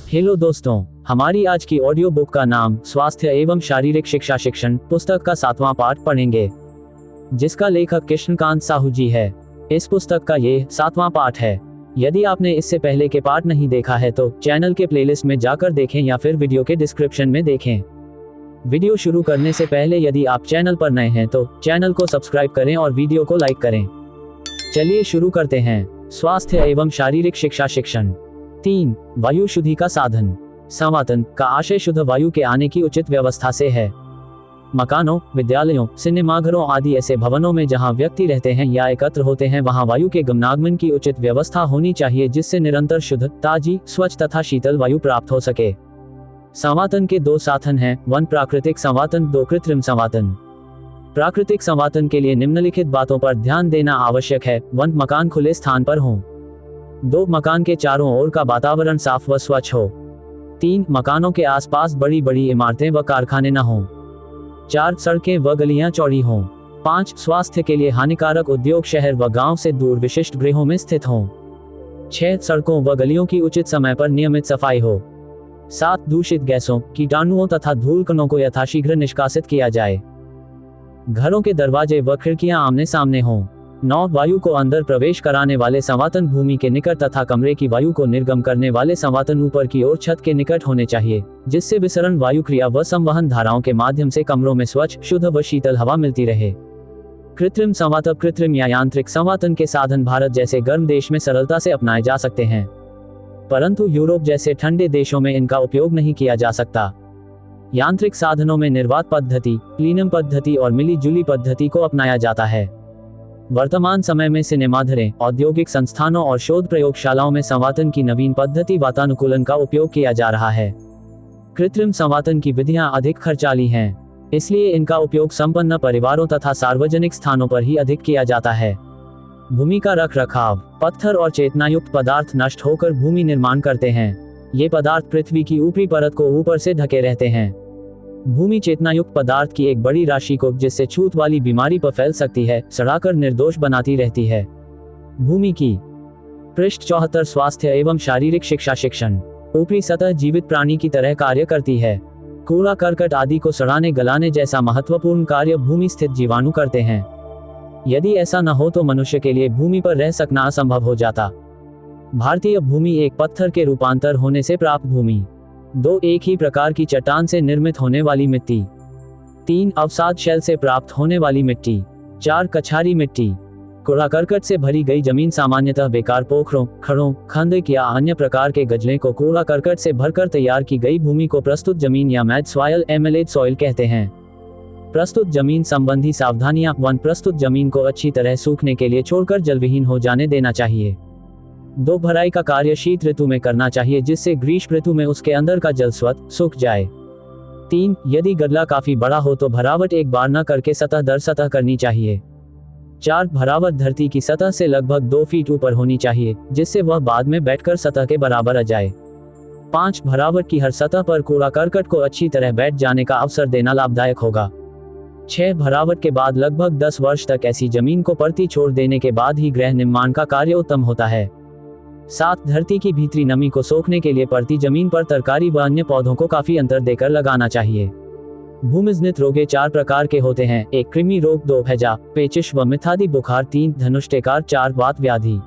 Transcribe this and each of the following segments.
Hello दोस्तों, हमारी आज की ऑडियो बुक का नाम स्वास्थ्य एवं शारीरिक शिक्षा शिक्षण पुस्तक का 7वां पाठ पढ़ेंगे, जिसका लेखक कृष्णकांत साहू जी है। इस पुस्तक का ये 7वां पाठ है। यदि आपने इससे पहले के पाठ नहीं देखा है तो चैनल के प्लेलिस्ट में जाकर देखें या फिर वीडियो के डिस्क्रिप्शन में देखें। वीडियो शुरू करने से पहले यदि आप चैनल पर नए हैं तो चैनल को सब्सक्राइब करें और वीडियो को लाइक करें। चलिए शुरू करते हैं। स्वास्थ्य एवं शारीरिक शिक्षा शिक्षण 3। वायु शुद्धि का साधन। संवातन का आशय शुद्ध वायु के आने की उचित व्यवस्था से है। मकानों, विद्यालयों, सिनेमाघरों आदि ऐसे भवनों में जहां व्यक्ति रहते हैं या एकत्र होते हैं वहां वायु के गमनागमन की उचित व्यवस्था होनी चाहिए, जिससे निरंतर शुद्ध, ताजी, स्वच्छ तथा शीतल वायु प्राप्त हो सके। संवातन के 2 साधन हैं, 1 प्राकृतिक संवातन, 2 कृत्रिम संवातन। प्राकृतिक संवातन के लिए निम्नलिखित बातों पर ध्यान देना आवश्यक है। 1 मकान खुले स्थान पर हो। 2 मकान के चारों ओर का वातावरण साफ व स्वच्छ हो। 3 मकानों के आसपास बड़ी बड़ी इमारतें व कारखाने न हों। 4 सड़कें व गलियां चौड़ी हों। 5 स्वास्थ्य के लिए हानिकारक उद्योग शहर व गांव से दूर विशिष्ट गृहों में स्थित हों। 6 सड़कों व गलियों की उचित समय पर नियमित सफाई हो। 7 दूषित गैसों, कीटाणुओं तथा धूल कणों को यथाशीघ्र निष्कासित किया जाए। घरों के दरवाजे व खिड़कियां आमने सामने हों। 9 वायु को अंदर प्रवेश कराने वाले संवातन भूमि के निकट तथा कमरे की वायु को निर्गम करने वाले संवातन ऊपर की ओर छत के निकट होने चाहिए, जिससे विसरण वायु क्रिया व संवहन धाराओं के माध्यम से कमरों में स्वच्छ, शुद्ध व शीतल हवा मिलती रहे। कृत्रिम संवातन, कृत्रिम या यांत्रिक संवातन के साधन भारत जैसे गर्म देश में सरलता से अपनाए जा सकते हैं, परंतु यूरोप जैसे ठंडे देशों में इनका उपयोग नहीं किया जा सकता। यांत्रिक साधनों में निर्वात पद्धति, प्लीनम पद्धति और मिली जुली पद्धति को अपनाया जाता है। वर्तमान समय में सिनेमाघरों, औद्योगिक संस्थानों और शोध प्रयोगशालाओं में संवातन की नवीन पद्धति वातानुकूलन का उपयोग किया जा रहा है। कृत्रिम संवातन की विधियां अधिक खर्चाली हैं, इसलिए इनका उपयोग संपन्न परिवारों तथा सार्वजनिक स्थानों पर ही अधिक किया जाता है। भूमि का रख रखाव। पत्थर और चेतनायुक्त पदार्थ नष्ट होकर भूमि निर्माण करते हैं। ये पदार्थ पृथ्वी की ऊपरी परत को ऊपर से ढके रहते हैं। भूमि चेतनायुक्त पदार्थ की एक बड़ी राशि को, जिससे छूत वाली बीमारी पर फैल सकती है, सड़ाकर निर्दोष बनाती रहती है। भूमि की पृष्ठ 74। स्वास्थ्य एवं शारीरिक शिक्षा शिक्षण। ऊपरी सतह जीवित प्राणी की तरह कार्य करती है। कूड़ा करकट आदि को सड़ाने गलाने जैसा महत्वपूर्ण कार्य भूमि स्थित जीवाणु करते हैं। यदि ऐसा न हो तो मनुष्य के लिए भूमि पर रह सकना असंभव हो जाता। भारतीय भूमि एक पत्थर के रूपांतर होने से प्राप्त भूमि। 2 एक ही प्रकार की चट्टान से निर्मित होने वाली मिट्टी। 3 अवसाद शैल से प्राप्त होने वाली मिट्टी। 4 कछारी मिट्टी। कूड़ा करकट से भरी गई जमीन सामान्यतः बेकार पोखरों, खड़ों, खंदक या अन्य प्रकार के गजले को कूड़ा करकट से भरकर तैयार की गई भूमि को प्रस्तुत जमीन या मैड सॉइल, एमलेड सॉइल कहते हैं। प्रस्तुत जमीन संबंधी सावधानियां। 1 प्रस्तुत जमीन को अच्छी तरह सूखने के लिए छोड़कर जलविहीन हो जाने देना चाहिए। 2 भराई का कार्य शीत ऋतु में करना चाहिए, जिससे ग्रीष्म ऋतु में उसके अंदर का जल स्वतः सूख जाए। 3 यदि गड्ढा काफी बड़ा हो तो भरावट एक बार न करके सतह दर सतह करनी चाहिए। 4 भरावट धरती की सतह से लगभग 2 फीट ऊपर होनी चाहिए, जिससे वह बाद में बैठकर सतह के बराबर आ जाए। 5 भरावट की हर सतह पर कूड़ा करकट को अच्छी तरह बैठ जाने का अवसर देना लाभदायक होगा। 6 भरावट के बाद लगभग 10 वर्ष तक ऐसी जमीन को परती छोड़ देने के बाद ही गृह निर्माण का कार्य उत्तम होता है। 7 धरती की भीतरी नमी को सोखने के लिए परती जमीन पर तरकारी व अन्य पौधों को काफी अंतर देकर लगाना चाहिए। भूमिजनित रोगे 4 प्रकार के होते हैं। 1 कृमि रोग, 2 हैजा, पेचिश व मिथादी बुखार, 3 धनुष्टेकार, 4 वात व्याधि।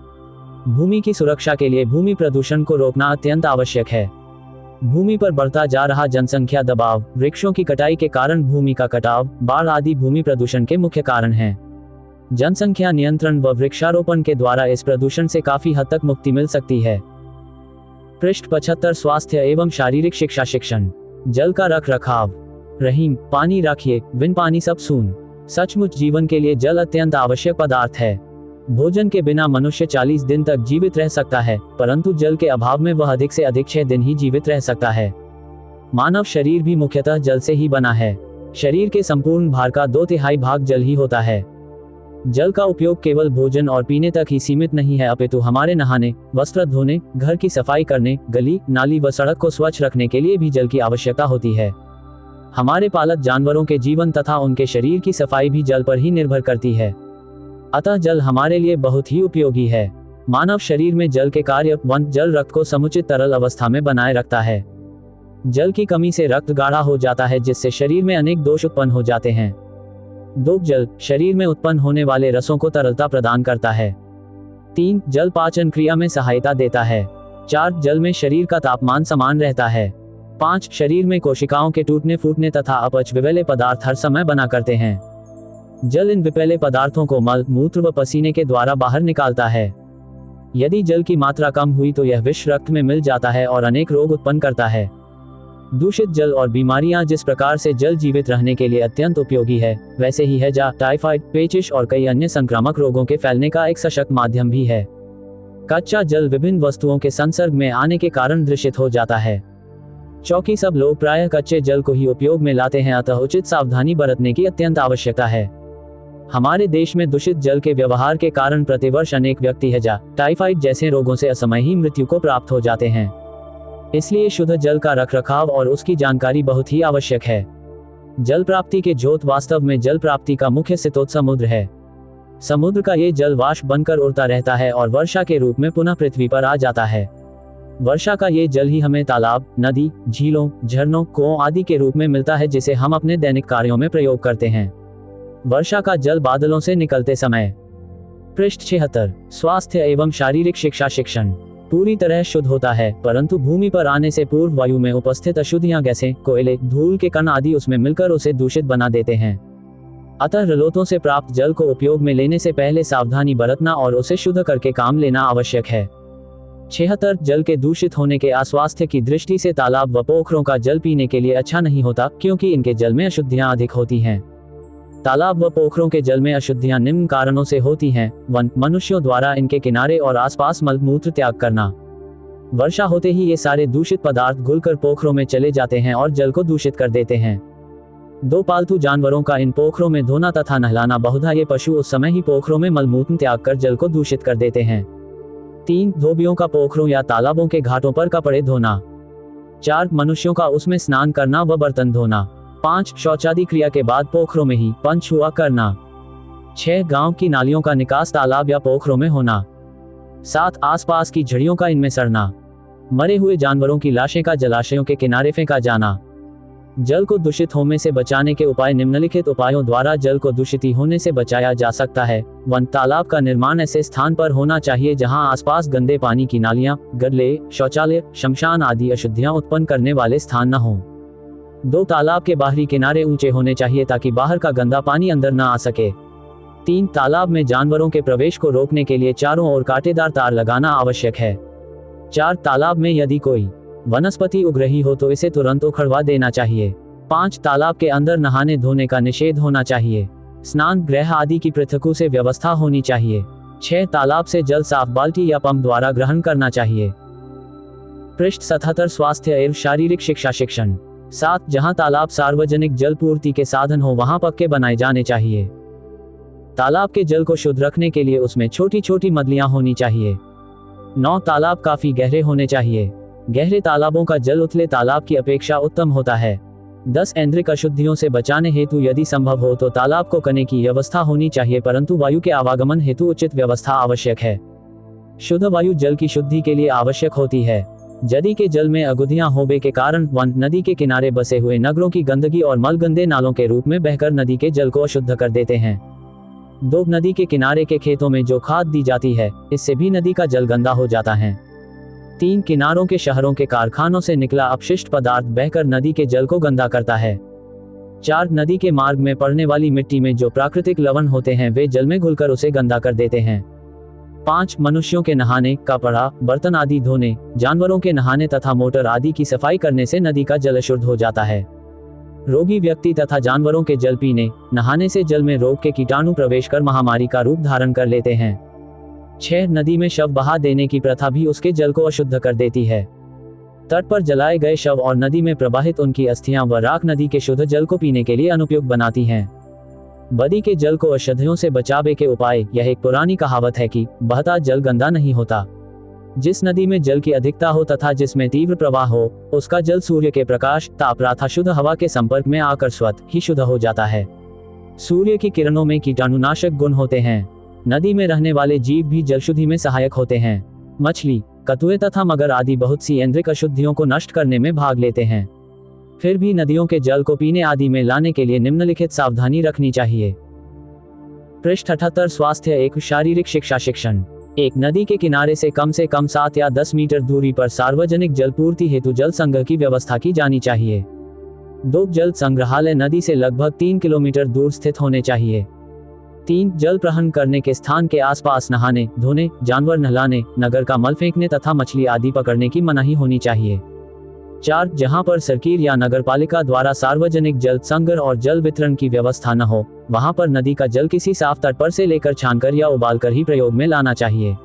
भूमि की सुरक्षा के लिए भूमि प्रदूषण को रोकना अत्यंत आवश्यक है। भूमि पर बढ़ता जा रहा जनसंख्या दबाव, वृक्षों की कटाई के कारण भूमि का कटाव, बाढ़ आदि भूमि प्रदूषण के मुख्य कारण हैं। जनसंख्या नियंत्रण व वृक्षारोपण के द्वारा इस प्रदूषण से काफी हद तक मुक्ति मिल सकती है। पृष्ठ 75। स्वास्थ्य एवं शारीरिक शिक्षा शिक्षण। जल का रख रखाव। रहीम, पानी राखिए, बिन पानी सब सून। सचमुच जीवन के लिए जल अत्यंत आवश्यक पदार्थ है। भोजन के बिना मनुष्य 40 दिन तक जीवित रह सकता है, परंतु जल के अभाव में वह अधिक से अधिक 6 दिन ही जीवित रह सकता है। मानव शरीर भी मुख्यतः जल से ही बना है। शरीर के संपूर्ण भार का 2/3 भाग जल ही होता है। जल का उपयोग केवल भोजन और पीने तक ही सीमित नहीं है, अपितु हमारे नहाने, वस्त्र धोने, घर की सफाई करने, गली, नाली व सड़क को स्वच्छ रखने के लिए भी जल की आवश्यकता होती है। हमारे पालक जानवरों के जीवन तथा उनके शरीर की सफाई भी जल पर ही निर्भर करती है। अतः जल हमारे लिए बहुत ही उपयोगी है। मानव शरीर में जल के कार्य। 1 जल रक्त को समुचित तरल अवस्था में बनाए रखता है। जल की कमी से रक्त गाढ़ा हो जाता है, जिससे शरीर में अनेक दोष उत्पन्न हो जाते हैं। 2 जल शरीर में उत्पन्न होने वाले रसों को तरलता प्रदान करता है। 3 जल पाचन क्रिया में सहायता देता है। 4 जल में शरीर का तापमान समान रहता है। 5 शरीर में कोशिकाओं के टूटने फूटने तथा अपच विपैले पदार्थ हर समय बना करते हैं। जल इन विपैले पदार्थों को मल, मूत्र व पसीने के द्वारा बाहर निकालता है। यदि जल की मात्रा कम हुई तो यह विष रक्त में मिल जाता है और अनेक रोग उत्पन्न करता है। दूषित जल और बीमारियां। जिस प्रकार से जल जीवित रहने के लिए अत्यंत उपयोगी है, वैसे ही हैजा, टाइफाइड, पेचिश और कई अन्य संक्रामक रोगों के फैलने का एक सशक्त माध्यम भी है। कच्चा जल विभिन्न वस्तुओं के संसर्ग में आने के कारण दूषित हो जाता है। चौकी सब लोग प्रायः कच्चे जल को ही उपयोग में लाते हैं, अतः उचित सावधानी बरतने की अत्यंत आवश्यकता है। हमारे देश में दूषित जल के व्यवहार के कारण प्रतिवर्ष अनेक व्यक्ति हैजा, टाइफाइड जैसे रोगों से असमय ही मृत्यु को प्राप्त हो जाते हैं। इसलिए शुद्ध जल का रखरखाव और उसकी जानकारी बहुत ही आवश्यक है। जल प्राप्ति के ज्योत। वास्तव में जल प्राप्ति का मुख्य स्रोत समुद्र है। समुद्र का ये जल वाष्प बनकर उड़ता रहता है और वर्षा के रूप में पुनः पृथ्वी पर आ जाता है। वर्षा का ये जल ही हमें तालाब, नदी, झीलों, झरनों, कुओं आदि के रूप में मिलता है, जिसे हम अपने दैनिक कार्यों में प्रयोग करते हैं। वर्षा का जल बादलों से निकलते समय। पृष्ठ 76 स्वास्थ्य एवं शारीरिक शिक्षा शिक्षण पूरी तरह शुद्ध होता है, परंतु भूमि पर आने से पूर्व वायु में उपस्थित अशुद्धियां, गैसें, कोयले, धूल के कण आदि उसमें मिलकर उसे दूषित बना देते हैं। अतः रलोतों से प्राप्त जल को उपयोग में लेने से पहले सावधानी बरतना और उसे शुद्ध करके काम लेना आवश्यक है। 76 जल के दूषित होने के अस्वास्थ्य की दृष्टि से तालाब व पोखरों का जल पीने के लिए अच्छा नहीं होता, क्योंकि इनके जल में अशुद्धियां अधिक होती हैं। तालाब व पोखरों के जल में अशुद्धियां निम्न कारणों से होती हैं। 1 मनुष्यों द्वारा इनके किनारे और आसपास मल मूत्र त्याग करना। वर्षा होते ही ये सारे दूषित पदार्थ घुलकर पोखरों में चले जाते हैं और जल को दूषित कर देते हैं। 2 पालतू जानवरों का इन पोखरों में धोना तथा नहलाना। बहुधा ये पशु उस समय ही पोखरों में मलमूत्र त्याग कर जल को दूषित कर देते हैं। 3 धोबियों का पोखरों या तालाबों के घाटों पर कपड़े धोना। 4 मनुष्यों का उसमें स्नान करना व बर्तन धोना। 5 शौचादि क्रिया के बाद पोखरों में ही पंच हुआ करना। 6 गांव की नालियों का निकास तालाब या पोखरों में होना। 7 आसपास की झड़ियों का इनमें सड़ना। मरे हुए जानवरों की लाशें का जलाशयों के किनारे फेंका जाना। जल को दूषित होने से बचाने के उपाय। निम्नलिखित उपायों द्वारा जल को दूषित होने से बचाया जा सकता है। 1 तालाब का निर्माण ऐसे स्थान पर होना चाहिए जहां आसपास गंदे पानी की नालियां, गड्ढे, शौचालय, शमशान आदि अशुद्धियां उत्पन्न करने वाले स्थान न हों। 2 तालाब के बाहरी किनारे ऊंचे होने चाहिए ताकि बाहर का गंदा पानी अंदर न आ सके। 3 तालाब में जानवरों के प्रवेश को रोकने के लिए चारों ओर कांटेदार तार लगाना आवश्यक है। 4 तालाब में यदि कोई वनस्पति उग रही हो तो इसे तुरंत उखड़वा देना चाहिए। 5 तालाब के अंदर नहाने धोने का निषेध होना चाहिए। स्नान गृह आदि की पृथकों से व्यवस्था होनी चाहिए। 6 तालाब से जल साफ बाल्टी या पंप द्वारा ग्रहण करना चाहिए। पृष्ठ 77 स्वास्थ्य एवं शारीरिक शिक्षा शिक्षण। 7 जहां तालाब सार्वजनिक जल पूर्ति के साधन हो वहां पक्के बनाए जाने चाहिए। तालाब के जल को शुद्ध रखने के लिए उसमें छोटी छोटी मदलियां होनी चाहिए। 9 तालाब काफी गहरे होने चाहिए। गहरे तालाबों का जल उथले तालाब की अपेक्षा उत्तम होता है। 10 ऐन्द्रिक अशुद्धियों से बचाने हेतु यदि संभव हो तो तालाब को करने की व्यवस्था होनी चाहिए, परंतु वायु के आवागमन हेतु उचित व्यवस्था आवश्यक है। शुद्ध वायु जल की शुद्धि के लिए आवश्यक होती है। नदी के जल में अशुद्धियां होने के कारण 1 नदी के किनारे बसे हुए नगरों की गंदगी और मल गंदे नालों के रूप में बहकर नदी के जल को अशुद्ध कर देते हैं। 2 नदी के किनारे के खेतों में जो खाद दी जाती है, इससे भी नदी का जल गंदा हो जाता है। 3 किनारों के शहरों के कारखानों से निकला अपशिष्ट पदार्थ बहकर नदी के जल को गंदा करता है। 4 नदी के मार्ग में पड़ने वाली मिट्टी में जो प्राकृतिक लवण होते हैं वे जल में घुलकर उसे गंदा कर देते हैं। 5 मनुष्यों के नहाने, कपड़ा, बर्तन आदि धोने, जानवरों के नहाने तथा मोटर आदि की सफाई करने से नदी का जल अशुद्ध हो जाता है। रोगी व्यक्ति तथा जानवरों के जल पीने, नहाने से जल में रोग के कीटाणु प्रवेश कर महामारी का रूप धारण कर लेते हैं। 6 नदी में शव बहा देने की प्रथा भी उसके जल को अशुद्ध कर देती है। तट पर जलाए गए शव और नदी में प्रवाहित उनकी अस्थियां व राख नदी के शुद्ध जल को पीने के लिए अनुपयुक्त बनाती हैं। बदी के जल को अशुद्धियों से बचावे के उपाय। यह एक पुरानी कहावत है कि बहता जल गंदा नहीं होता। जिस नदी में जल की अधिकता हो तथा जिसमें तीव्र प्रवाह हो, उसका जल सूर्य के प्रकाश, ताप तथा शुद्ध हवा के संपर्क में आकर स्वतः ही शुद्ध हो जाता है। सूर्य की किरणों में कीटाणुनाशक गुण होते हैं। नदी में रहने वाले जीव भी जल शुद्धि में सहायक होते हैं। मछली, कछुए तथा मगर आदि बहुत सी ऐन्द्रिक अशुद्धियों को नष्ट करने में भाग लेते हैं। फिर भी नदियों के जल को पीने आदि में लाने के लिए निम्नलिखित सावधानी रखनी चाहिए। पृष्ठ 78 स्वास्थ्य एवं शारीरिक शिक्षा शिक्षण। एक नदी के किनारे से कम 7 या 10 मीटर दूरी पर सार्वजनिक जल पूर्ति हेतु जल संग्रह की व्यवस्था की जानी चाहिए। 2 जल संग्रहालय नदी से लगभग 3 किलोमीटर दूर स्थित होने चाहिए। 3 जल प्रहन करने के स्थान के आसपास नहाने, धोने, जानवर नहलाने, नगर का मल फेंकने तथा मछली आदि पकड़ने की मनाही होनी चाहिए। 4 जहां पर सरकार या नगरपालिका द्वारा सार्वजनिक जल संग्रह और जल वितरण की व्यवस्था न हो, वहां पर नदी का जल किसी साफ तट पर से लेकर छानकर या उबालकर ही प्रयोग में लाना चाहिए।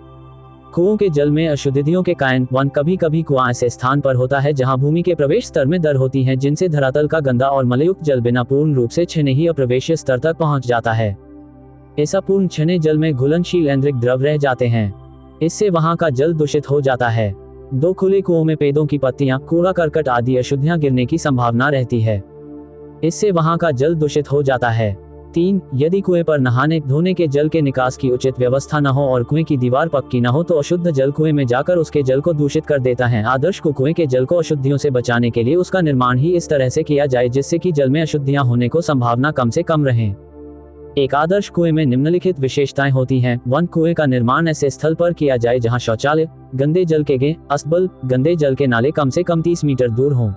कुओं के जल में अशुद्धियों के कारण कभी कभी कुआं ऐसे स्थान पर होता है जहां भूमि के प्रवेश स्तर में दर होती है, जिनसे धरातल का गंदा और मलयुक्त जल बिना पूर्ण रूप से छने ही अप्रवेश्य स्तर तक पहुंच जाता है। ऐसा पूर्ण छने जल में घुलनशील ऐन्द्रिक द्रव रह जाते हैं। इससे वहां का जल दूषित हो जाता है। 2 खुले कुओं में पेड़ों की पत्तियां, कूड़ा करकट आदि अशुद्धियां गिरने की संभावना रहती है। इससे वहां का जल दूषित हो जाता है। 3 यदि कुएं पर नहाने धोने के जल के निकास की उचित व्यवस्था न हो और कुएं की दीवार पक्की न हो तो अशुद्ध जल कुएं में जाकर उसके जल को दूषित कर देता है। आदर्श कुएं के जल को अशुद्धियों से बचाने के लिए उसका निर्माण ही इस तरह से किया जाए जिससे कि जल में अशुद्धियां होने को संभावना कम से कम रहे। एक आदर्श कुएं में निम्नलिखित विशेषताएं होती हैं। 1 कुएं का निर्माण ऐसे स्थल पर किया जाए जहां शौचालय, गंदे जल के गें, अस्तबल, गंदे जल के नाले कम से कम 30 मीटर दूर हों।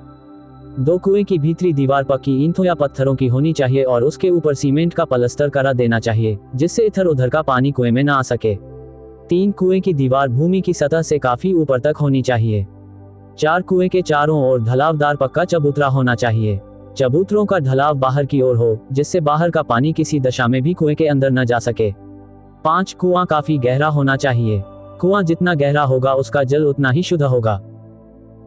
2 कुएं की भीतरी दीवार पक्की ईंटों या पत्थरों की होनी चाहिए और उसके ऊपर सीमेंट का पलस्तर करा देना चाहिए, जिससे इधर उधर का पानी कुएं में न आ सके। 3 कुएं की दीवार भूमि की सतह से काफी ऊपर तक होनी चाहिए। 4 कुएं के चारों ओर ढलावदार पक्का चबूतरा होना चाहिए। चबूतरों का ढलाव बाहर की ओर हो, जिससे बाहर का पानी किसी दशा में भी कुएं के अंदर न जा सके। 5 कुआं काफी गहरा होना चाहिए। कुआं जितना गहरा होगा उसका जल उतना ही शुद्ध होगा।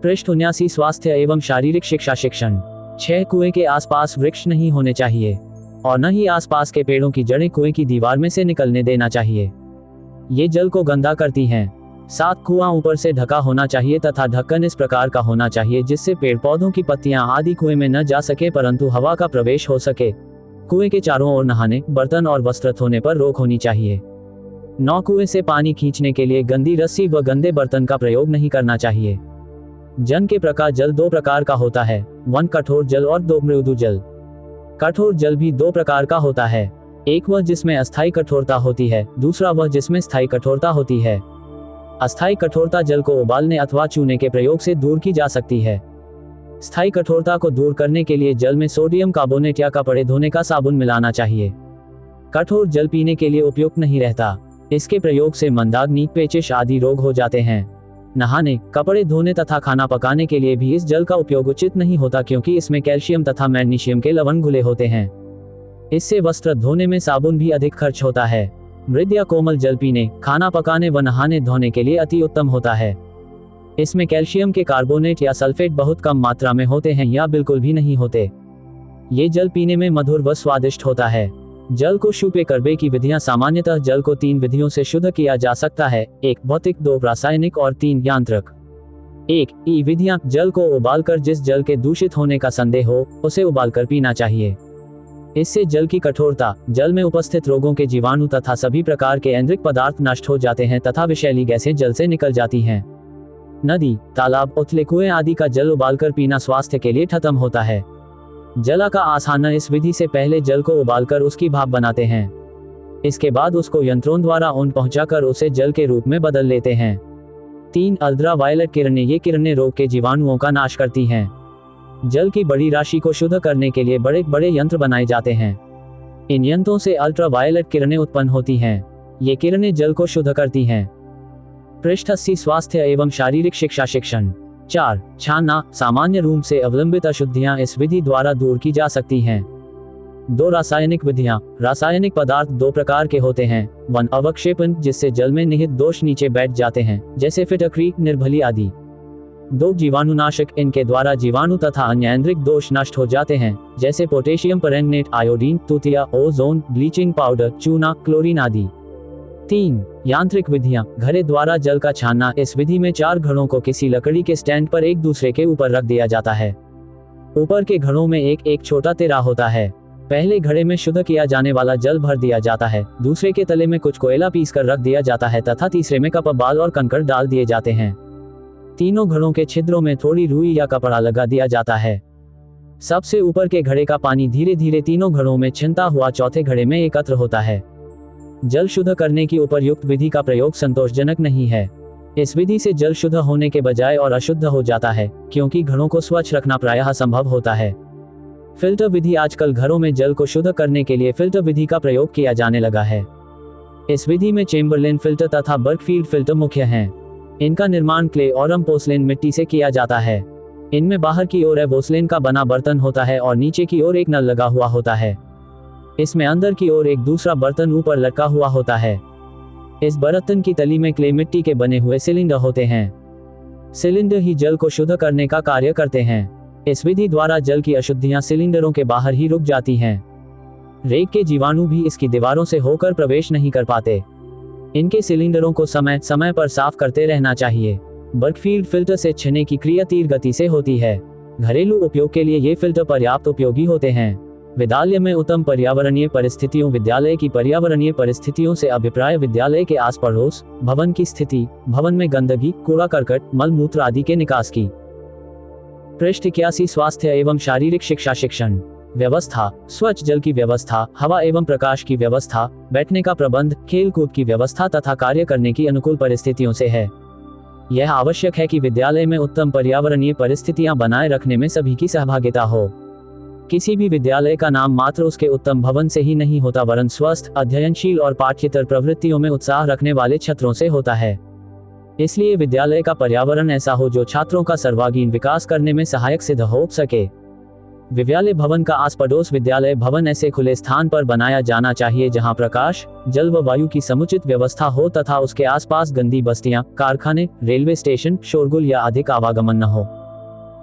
पृष्ठ 79 स्वास्थ्य एवं शारीरिक शिक्षा शिक्षण। 6 कुएं के आसपास वृक्ष नहीं होने चाहिए और न ही आसपास के पेड़ों की जड़ें कुएं की दीवार में से निकलने देना चाहिए, ये जल को गंदा करती हैं। 7 कुआं ऊपर से ढका होना चाहिए तथा ढक्कन इस प्रकार का होना चाहिए जिससे पेड़ पौधों की पत्तियां आदि कुएं में न जा सके परंतु हवा का प्रवेश हो सके। कुएं के चारों ओर नहाने, बर्तन और वस्त्र धोने पर रोक होनी चाहिए। 9 कुएं से पानी खींचने के लिए गंदी रस्सी व गंदे बर्तन का प्रयोग नहीं करना चाहिए। जन के प्रकार जल 2 प्रकार का होता है, 1 कठोर जल और 2 मृदु जल। कठोर जल भी 2 प्रकार का होता है, एक वह जिसमें अस्थायी कठोरता होती है, दूसरा वह जिसमें स्थायी कठोरता होती है। अस्थायी कठोरता जल को उबालने अथवा चूने के प्रयोग से दूर की जा सकती है। स्थायी कठोरता को दूर करने के लिए जल में सोडियम कार्बोनेट या कपड़े धोने का साबुन मिलाना चाहिए। कठोर जल पीने के लिए उपयुक्त नहीं रहता, इसके प्रयोग से मंदाग्नि, पेचिश आदि रोग हो जाते हैं। नहाने, कपड़े धोने तथा खाना पकाने के लिए भी इस जल का उपयोग उचित नहीं होता क्योंकि इसमें कैल्शियम तथा मैग्नीशियम के लवण घुले होते हैं। इससे वस्त्र धोने में साबुन भी अधिक खर्च होता है। मृद या कोमल जल पीने, खाना पकाने व नहाने धोने के लिए अति उत्तम होता है। इसमें कैल्शियम के कार्बोनेट या सल्फेट बहुत कम मात्रा में होते हैं या बिल्कुल भी नहीं होते। ये जल पीने में मधुर व स्वादिष्ट होता है। जल को शुद्ध करने की विधियां सामान्यतः जल को 3 विधियों से शुद्ध किया जा सकता है, 1 भौतिक, 2 रासायनिक और 3 यांत्रिक। 1 ई विधियां, जल को उबालकर जिस जल के दूषित होने का संदेह हो उसे उबालकर पीना चाहिए। इससे जल की कठोरता, जल में उपस्थित रोगों के जीवाणु तथा सभी प्रकार के ऐन्द्रिक पदार्थ नष्ट हो जाते हैं तथा विषैली गैसें जल से निकल जाती हैं। नदी, तालाब, उथले कुएं आदि का जल उबालकर पीना स्वास्थ्य के लिए खत्म होता है। जला का आसाना इस विधि से पहले जल को उबालकर उसकी भाप बनाते हैं, इसके बाद उसको यंत्रों द्वारा ऊन पहुंचाकर उसे जल के रूप में बदल लेते हैं। 3 अल्ट्रा वायलेट किरणें, ये किरणें रोग के जीवाणुओं का नाश करती हैं। जल की बड़ी राशि को शुद्ध करने के लिए बड़े बड़े यंत्र बनाए जाते हैं। इन यंत्रों से अल्ट्रा वायलेट किरणें उत्पन्न होती हैं, ये किरणें जल को शुद्ध करती हैं। पृष्ठ 80 स्वास्थ्य एवं शारीरिक शिक्षा शिक्षण। 4 छानना, सामान्य रूप से अवलंबित अशुद्धियां इस विधि द्वारा दूर की जा सकती हैं। 2 रासायनिक विधियां, रासायनिक पदार्थ 2 प्रकार के होते हैं, 1 अवक्षेपण, जिससे जल में निहित दोष नीचे बैठ जाते हैं जैसे फिटकरी, निर्भली आदि। 2 जीवाणुनाशक, इनके द्वारा जीवाणु तथा अन्य ऐन्द्रिक दोष नष्ट हो जाते हैं जैसे पोटेशियम परमैंगनेट, आयोडीन, तूतिया, ओजोन, ब्लीचिंग पाउडर, चूना, क्लोरीन आदि। 3 यांत्रिक विधियां, घड़े द्वारा जल का छानना, इस विधि में 4 घड़ों को किसी लकड़ी के स्टैंड पर एक दूसरे के ऊपर रख दिया जाता है। ऊपर के घड़ों में एक छोटा तिरा होता है, पहले घड़े में शुद्ध किया जाने वाला जल भर दिया जाता है, दूसरे के तले में कुछ कोयला पीस कर रख दिया जाता है तथा तीसरे में कप बाल और कंकड़ डाल दिए जाते हैं। तीनों घड़ों के छिद्रों में थोड़ी रुई या कपड़ा लगा दिया जाता है। सबसे ऊपर के घड़े का पानी धीरे धीरे तीनों घड़ों में छिनता हुआ चौथे घड़े में एकत्र होता है। जल शुद्ध करने की उपर्युक्त विधि का प्रयोग संतोषजनक नहीं है। इस विधि से जल शुद्ध होने के बजाय और अशुद्ध हो जाता है, क्योंकि घड़ों को स्वच्छ रखना प्रायः असंभव होता है। फिल्टर विधि आजकल घरों में जल को शुद्ध करने के लिए फिल्टर विधि का प्रयोग किया जाने लगा है। इस विधि में चेम्बरलेन फिल्टर तथा बर्कफील्ड फिल्टर मुख्य हैं। इनका निर्माण क्ले और पोर्सलेन मिट्टी से किया जाता है। इनमें बाहर की ओर पोर्सलेन का बना बर्तन होता है और नीचे की ओर एक नल लगा हुआ होता है। इसमें अंदर की ओर एक दूसरा बर्तन ऊपर लटका हुआ होता है। इस बर्तन की तली में क्ले मिट्टी के बने हुए सिलेंडर होते हैं। सिलेंडर ही जल को शुद्ध करने का कार्य करते हैं। इस विधि द्वारा जल की अशुद्धियां सिलेंडरों के बाहर ही रुक जाती हैं। रेत के जीवाणु भी इसकी दीवारों से होकर प्रवेश नहीं कर पाते। इनके सिलेंडरों को समय समय पर साफ करते रहना चाहिए। बर्कफील्ड फिल्टर से छीनने की क्रिया तीव्र गति से होती है। घरेलू उपयोग के लिए ये फिल्टर पर्याप्त उपयोगी होते हैं। विद्यालय में उत्तम पर्यावरणीय परिस्थितियों। विद्यालय की पर्यावरणीय परिस्थितियों से अभिप्राय विद्यालय के आस पड़ोस, भवन की स्थिति, भवन में गंदगी, कूड़ा करकट, मल मूत्र आदि के निकास की। पृष्ठ 81 स्वास्थ्य एवं शारीरिक शिक्षा शिक्षण व्यवस्था। स्वच्छ जल की व्यवस्था, हवा एवं प्रकाश की व्यवस्था, बैठने का प्रबंध, खेल कूद की व्यवस्था तथा कार्य करने की अनुकूल परिस्थितियों से है। यह आवश्यक है कि विद्यालय में उत्तम पर्यावरणीय परिस्थितियां बनाए रखने में सभी की सहभागिता हो। किसी भी विद्यालय का नाम मात्र उसके उत्तम भवन से ही नहीं होता, वरन स्वस्थ, अध्ययनशील और पाठ्येतर प्रवृत्तियों में उत्साह रखने वाले छात्रों से होता है। इसलिए विद्यालय का पर्यावरण ऐसा हो जो छात्रों का सर्वांगीण विकास करने में सहायक सिद्ध हो सके। विद्यालय भवन का आस पड़ोस विद्यालय भवन ऐसे खुले स्थान पर बनाया जाना चाहिए जहां प्रकाश, जल व वायु की समुचित व्यवस्था हो तथा उसके आसपास गंदी बस्तियां, कारखाने, रेलवे स्टेशन, शोरगुल या अधिक आवागमन न हो।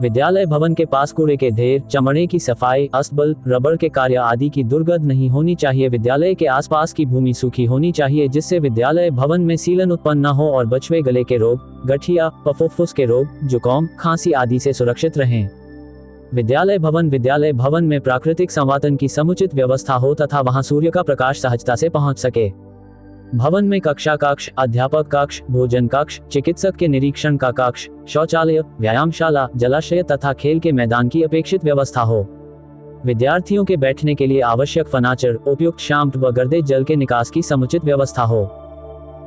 विद्यालय भवन के पास कूड़े के ढेर, चमड़े की सफाई, अस्तबल, रबड़ के कार्य आदि की दुर्गंध नहीं होनी चाहिए। विद्यालय के आसपास की भूमि सूखी होनी चाहिए जिससे विद्यालय भवन में सीलन उत्पन्न न हो और बछवे गले के रोग, गठिया, फफूंद के रोग, जुकाम, खांसी आदि से सुरक्षित रहें। विद्यालय भवन में प्राकृतिक संवातन की समुचित व्यवस्था हो तथा वहां सूर्य का प्रकाश सहजता से पहुंच सके। भवन में कक्षा कक्ष, अध्यापक कक्ष, भोजन कक्ष, चिकित्सक के निरीक्षण का कक्ष, शौचालय, व्यायामशाला, जलाशय तथा खेल के मैदान की अपेक्षित व्यवस्था हो। विद्यार्थियों के बैठने के लिए आवश्यक फर्नीचर, उपयुक्त शैम्प व गर्दे जल के निकास की समुचित व्यवस्था हो।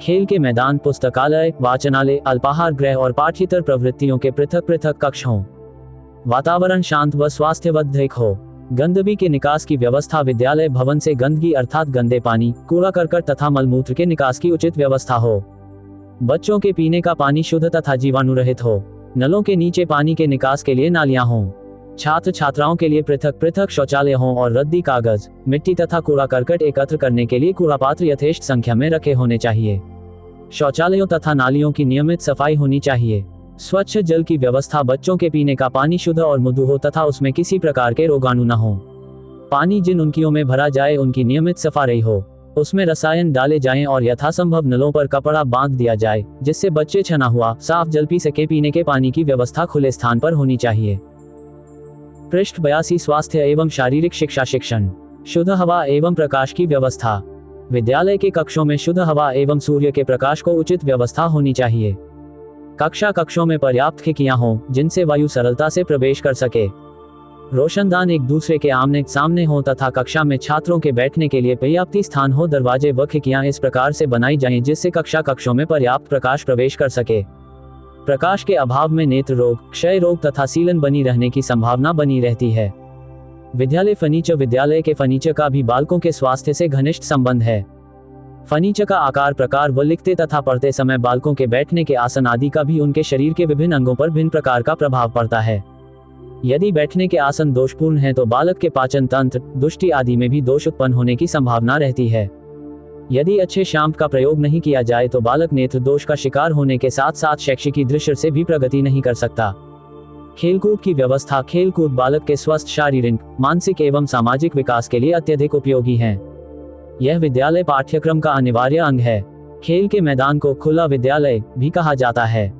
खेल के मैदान, पुस्तकालय, वाचनालय, अल्पाहार गृह और पाठ्येतर प्रवृत्तियों के पृथक पृथक कक्ष हों। वातावरण शांत व स्वास्थ्यवर्धक हो। गंदगी के निकास की व्यवस्था। विद्यालय भवन से गंदगी अर्थात गंदे पानी, कूड़ा करकट तथा मलमूत्र के निकास की उचित व्यवस्था हो। बच्चों के पीने का पानी शुद्ध तथा जीवाणु रहित हो। नलों के नीचे पानी के निकास के लिए नालियां हों। छात्र छात्राओं के लिए पृथक पृथक शौचालय हों और रद्दी कागज, मिट्टी तथा कूड़ा करकट एकत्र करने के लिए कूड़ा पात्र यथेष्ट संख्या में रखे होने चाहिए। शौचालयों तथा नालियों की नियमित सफाई होनी चाहिए। स्वच्छ जल की व्यवस्था। बच्चों के पीने का पानी शुद्ध और मृदु हो तथा उसमें किसी प्रकार के रोगाणु न हो। पानी जिन उनकियों में भरा जाए उनकी नियमित सफाई हो। उसमें रसायन डाले जाएं और यथासंभव नलों पर कपड़ा बांध दिया जाए जिससे बच्चे छना हुआ साफ जल पी सके। पीने के पानी की व्यवस्था खुले स्थान पर होनी चाहिए। पृष्ठ 82 स्वास्थ्य एवं शारीरिक शिक्षा शिक्षण शुद्ध हवा एवं प्रकाश की व्यवस्था। विद्यालय के कक्षों में शुद्ध हवा एवं सूर्य के प्रकाश को उचित व्यवस्था होनी चाहिए। कक्षों में पर्याप्त खिड़कियां हों जिनसे वायु सरलता से प्रवेश कर सके। रोशनदान एक दूसरे के आमने सामने हों तथा कक्षा में छात्रों के बैठने के लिए पर्याप्त स्थान हो। दरवाजे व खिड़कियां इस प्रकार से बनाई जाएं जिससे कक्षों में पर्याप्त प्रकाश प्रवेश कर सके। प्रकाश के अभाव में नेत्र रोग, क्षय रोग तथा सीलन बनी रहने की संभावना बनी रहती है। विद्यालय फर्नीचर। विद्यालय के फर्नीचर का भी बालकों के स्वास्थ्य से घनिष्ठ संबंध है। फर्नीचर का आकार, प्रकार व लिखते तथा पढ़ते समय बालकों के बैठने के आसन आदि का भी उनके शरीर के विभिन्न अंगों पर भिन्न प्रकार का प्रभाव पड़ता है। यदि बैठने के आसन दोषपूर्ण हैं तो बालक के पाचन तंत्र, दृष्टि आदि में भी दोष उत्पन्न होने की संभावना रहती है। यदि अच्छे शैम्प का प्रयोग नहीं किया जाए तो बालक नेत्र दोष का शिकार होने के साथ साथ शैक्षिक दृष्टि से भी प्रगति नहीं कर सकता। खेलकूद की व्यवस्था। खेलकूद बालक के स्वस्थ शारीरिक, मानसिक एवं सामाजिक विकास के लिए अत्यधिक उपयोगी है। यह विद्यालय पाठ्यक्रम का अनिवार्य अंग है। खेल के मैदान को खुला विद्यालय भी कहा जाता है।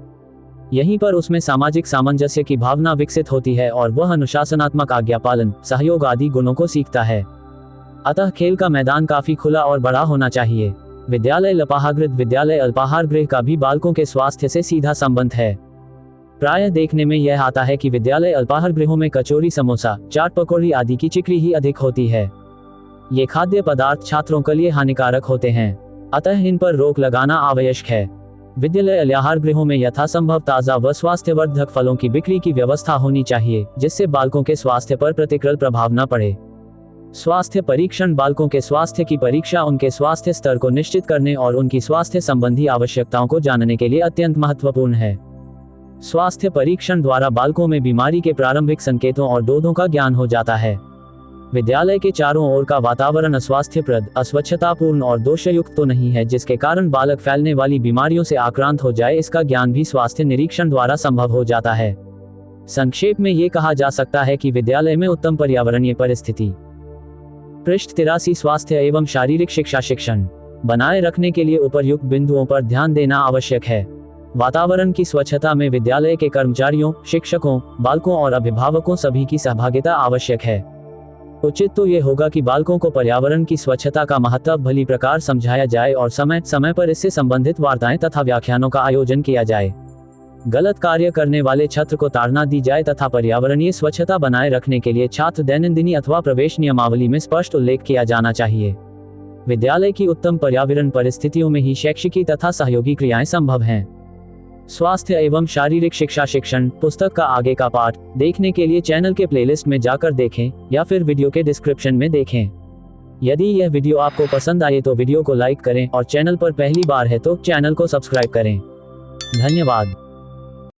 यहीं पर उसमें सामाजिक सामंजस्य की भावना विकसित होती है और वह अनुशासनात्मक आज्ञा पालन, सहयोग आदि गुणों को सीखता है। अतः खेल का मैदान काफी खुला और बड़ा होना चाहिए। विद्यालय अल्पाहारगृह विद्यालय अल्पाहार गृह का भी बालकों के स्वास्थ्य से सीधा संबंध है। प्रायः देखने में यह आता है कि विद्यालय अल्पाहार गृहों में कचौरी, समोसा, चाट, पकौड़ी आदि की चिकरी ही अधिक होती है। ये खाद्य पदार्थ छात्रों के लिए हानिकारक होते हैं, अतः इन पर रोक लगाना आवश्यक है। विद्यालय अल्पाहार गृहों में यथासंभव ताज़ा व स्वास्थ्यवर्धक फलों की बिक्री की व्यवस्था होनी चाहिए, जिससे बालकों के स्वास्थ्य पर प्रतिकूल प्रभाव न पड़े। स्वास्थ्य परीक्षण बालकों के स्वास्थ्य की परीक्षा उनके स्वास्थ्य स्तर को निश्चित करने और उनकी स्वास्थ्य संबंधी आवश्यकताओं को जानने के लिए अत्यंत महत्वपूर्ण है। स्वास्थ्य परीक्षण द्वारा बालकों में बीमारी के प्रारंभिक संकेतों और दोषों का ज्ञान हो जाता है। विद्यालय के चारों ओर का वातावरण अस्वास्थ्यप्रद, अस्वच्छतापूर्ण और दोषयुक्त तो नहीं है, जिसके कारण बालक फैलने वाली बीमारियों से आक्रांत हो जाए। इसका ज्ञान भी स्वास्थ्य निरीक्षण द्वारा संभव हो जाता है। संक्षेप में ये कहा जा सकता है कि विद्यालय में उत्तम पर्यावरणीय परिस्थिति। पृष्ठ 83 स्वास्थ्य एवं शारीरिक शिक्षा शिक्षण बनाए रखने के लिए उपर्युक्त बिंदुओं पर ध्यान देना आवश्यक है। वातावरण की स्वच्छता में विद्यालय के कर्मचारियों, शिक्षकों, बालकों और अभिभावकों सभी की सहभागिता आवश्यक है। उचित तो ये होगा कि बालकों को पर्यावरण की स्वच्छता का महत्व भली प्रकार समझाया जाए और समय समय पर इससे संबंधित वार्ताएं तथा व्याख्यानों का आयोजन किया जाए। गलत कार्य करने वाले छात्र को ताड़ना दी जाए तथा पर्यावरणीय स्वच्छता बनाए रखने के लिए छात्र दैनंदिनी अथवा प्रवेश नियमावली में स्पष्ट उल्लेख किया जाना चाहिए। विद्यालय की उत्तम पर्यावरण परिस्थितियों में ही शैक्षिकी तथा सहयोगी क्रियाएं संभव हैं। स्वास्थ्य एवं शारीरिक शिक्षा शिक्षण पुस्तक का आगे का पाठ देखने के लिए चैनल के प्लेलिस्ट में जाकर देखें या फिर वीडियो के डिस्क्रिप्शन में देखें। यदि यह वीडियो आपको पसंद आए तो वीडियो को लाइक करें और चैनल पर पहली बार है तो चैनल को सब्सक्राइब करें। धन्यवाद।